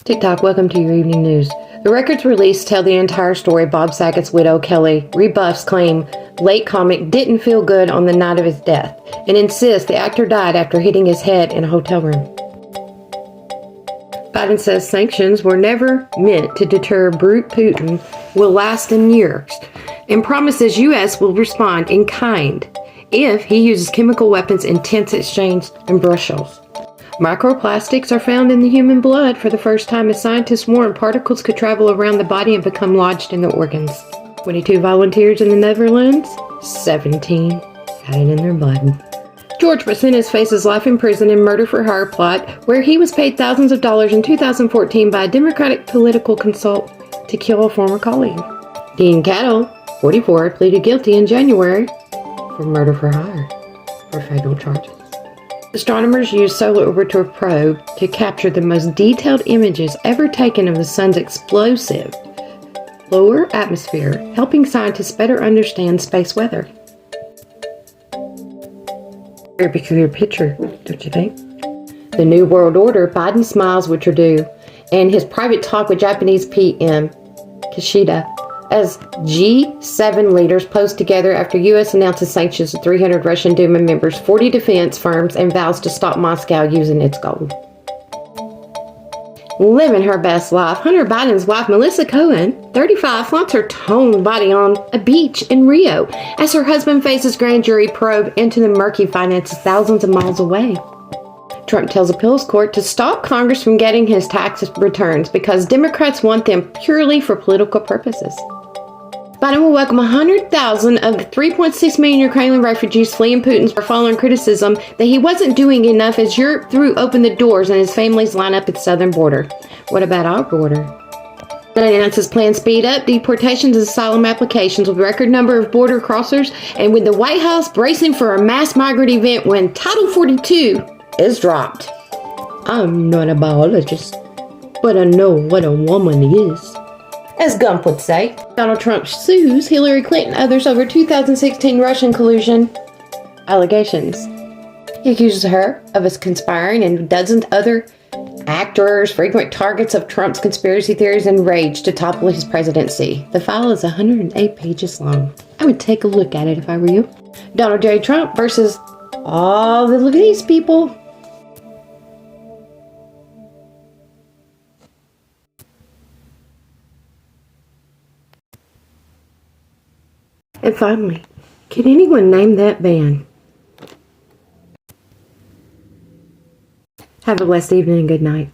TikTok, welcome to your evening news. The records released tell the entire story of Bob Saget's widow, Kelly, rebuffs claim late comic didn't feel good on the night of his death, and insists the actor died after hitting his head in a hotel room. Biden says sanctions were never meant to deter brute Putin, will last in years, and promises U.S. will respond in kind if he uses chemical weapons in tense exchange in Brussels. Microplastics are found in the human blood for the first time as scientists warn particles could travel around the body and become lodged in the organs. 22 volunteers in the Netherlands, 17 had it in their blood. George Bassinis faces life in prison in murder for hire plot, where he was paid thousands of dollars in 2014 by a Democratic political consultant to kill a former colleague. Dean Cattle, 44, pleaded guilty in January for murder for hire for federal charges. Astronomers used Solar Orbiter probe to capture the most detailed images ever taken of the sun's explosive lower atmosphere, helping scientists better understand space weather. Very peculiar picture, don't you think? The New World Order, Biden smiles with Trudeau, and his private talk with Japanese PM Kishida as G7 leaders post together after U.S. announces sanctions to 300 Russian Duma members, 40 defense firms, and vows to stop Moscow using its gold. Living her best life, Hunter Biden's wife, Melissa Cohen, 35, flaunts her toned body on a beach in Rio as her husband faces grand jury probe into the murky finances thousands of miles away. Trump tells appeals court to stop Congress from getting his tax returns because Democrats want them purely for political purposes. Biden will welcome 100,000 of the 3.6 million Ukrainian refugees fleeing Putin's war following criticism that he wasn't doing enough as Europe threw open the doors and his families line up at the southern border. What about our border? Biden announces plans to speed up deportations and asylum applications with record number of border crossers, and with the White House bracing for a mass migrant event when Title 42 is dropped. I'm not a biologist, but I know what a woman is. As Gump would say, Donald Trump sues Hillary Clinton and others over 2016 Russian collusion allegations. He accuses her of conspiring and dozens other actors, frequent targets of Trump's conspiracy theories and rage to topple his presidency. The file is 108 pages long. I would take a look at it if I were you. Donald J. Trump versus all the look at these people. And finally, can anyone name that band? Have a blessed evening and good night.